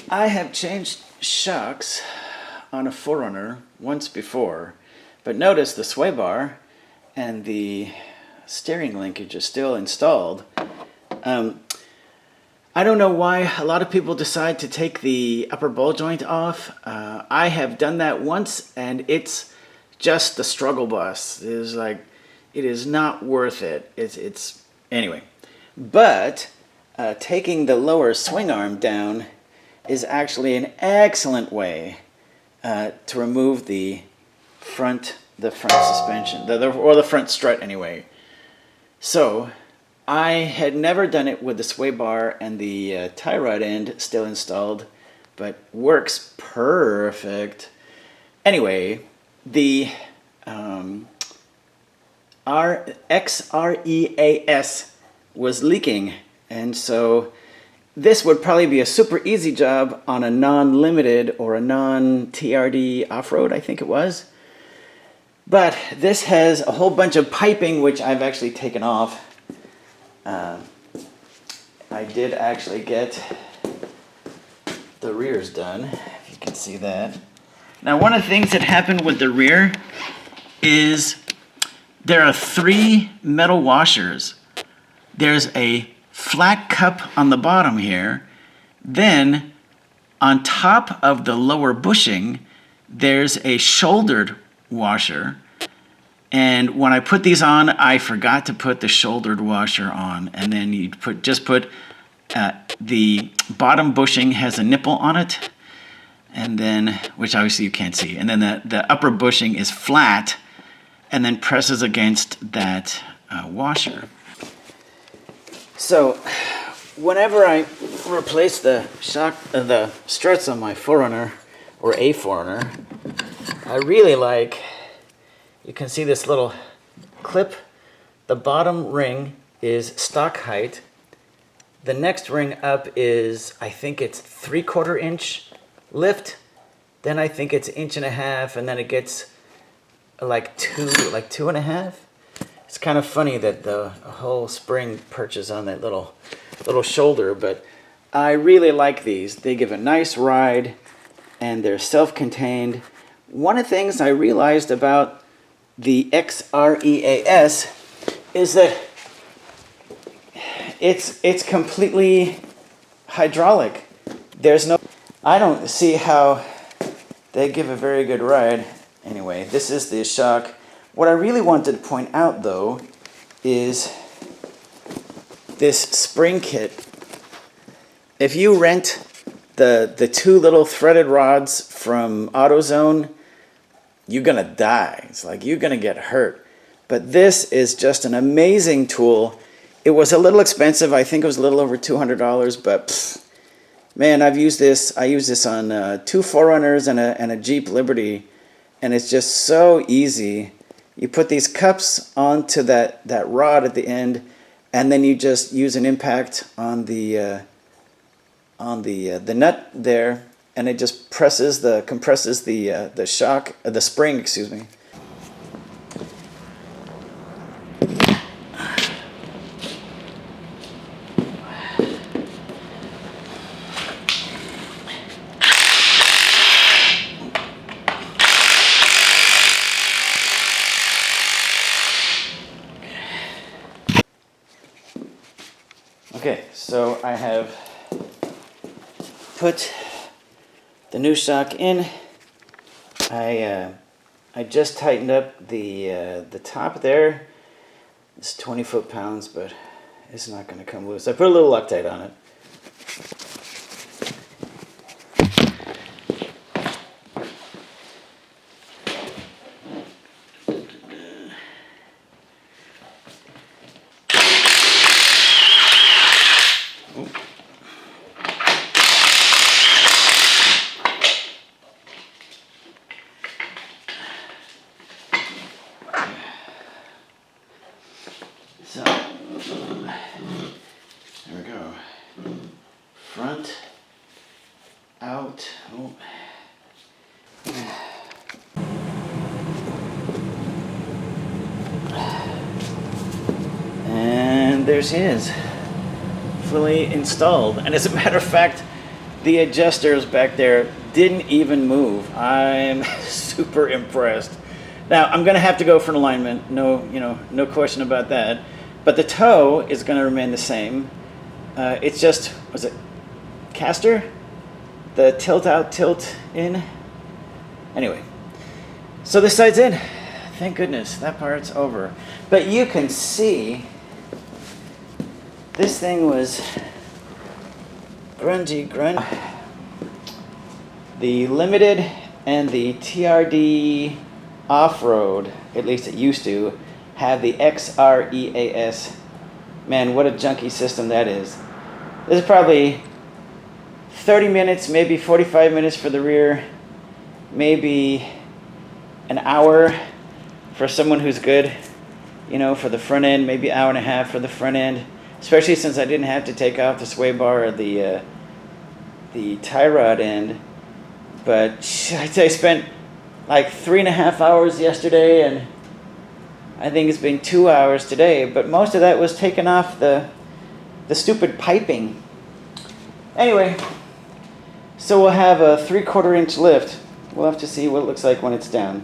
I have changed shocks on a 4Runner once before, but notice the sway bar and the steering linkage is still installed. I don't know why a lot of people decide to take the upper ball joint off. I have done that once, and it's just the struggle bus. It is not worth it. It's anyway. But taking the lower swing arm down is actually an excellent way to remove the front suspension, or the front strut anyway. So I had never done it with the sway bar and the tie rod end still installed, but works perfect. Anyway, the XREAS was leaking, and so this would probably be a super easy job on a non-limited or a non-TRD off-road, I think it was. But this has a whole bunch of piping, which I've actually taken off. I did actually get the rears done, if you can see that. Now, one of the things that happened with the rear is there are 3 metal washers. There's a flat cup on the bottom here. Then, on top of the lower bushing, there's a shouldered washer. And when I put these on, I forgot to put the shouldered washer on. And then you just put the bottom bushing has a nipple on it, and then, which obviously you can't see. And then the upper bushing is flat, and then presses against that washer. So, whenever I replace the struts on my 4Runner or a 4Runner, I really like. You can see this little clip. The bottom ring is stock height. The next ring up is, I think it's 3/4 inch lift. Then I think it's 1.5 inches, and then it gets like 2.5. It's kind of funny that the whole spring perches on that little shoulder, but I really like these. They give a nice ride, and they're self-contained. One of the things I realized about the XREAS is that it's completely hydraulic. I don't see how they give a very good ride. Anyway, this is the shock. What I really wanted to point out, though, is this spring kit. If you rent the 2 little threaded rods from AutoZone, you're gonna die. It's like you're gonna get hurt. But this is just an amazing tool. It was a little expensive. I think it was a little over $200, but man, I use this on 2 4Runners and a Jeep Liberty, and it's just so easy. You put these cups onto that rod at the end, and then you just use an impact on the nut there, and it just compresses the shock, the spring, excuse me. Okay, so I have put the new shock in. I just tightened up the top there. It's 20 foot-pounds, but it's not going to come loose. I put a little Loctite on it. So, there we go. Front, out. Oh. And there's his, fully installed. And as a matter of fact, The adjusters back there didn't even move. I'm super impressed. Now I'm gonna have to go for an alignment. No, no question about that. But the toe is gonna remain the same. It's just, was it caster? The tilt out, tilt in. Anyway, so this side's in. Thank goodness that part's over. But you can see this thing was grungy. The Limited and the TRD Off-Road, at least it used to, have the XREAS. Man, what a junky system that is. This is probably 30 minutes, maybe 45 minutes for the rear, maybe an hour for someone who's good, for the front end, maybe hour and a half for the front end, especially since I didn't have to take off the sway bar or the tie rod end. But I'd say I spent like 3.5 hours yesterday, and I think it's been 2 hours today, but most of that was taking off the stupid piping. Anyway, so we'll have a 3/4 inch lift. We'll have to see what it looks like when it's down.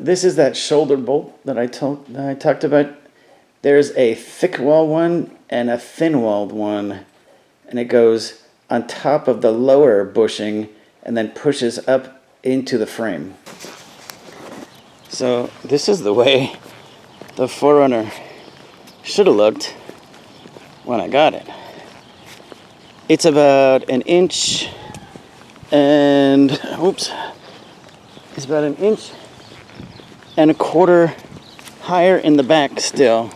This is that shoulder bolt that I talked about. There's a thick wall one and a thin walled one, and it goes on top of the lower bushing and then pushes up into the frame. So this is the way the 4Runner should have looked when I got it. It's about 1 inch and, it's about 1.25 inches higher in the back still.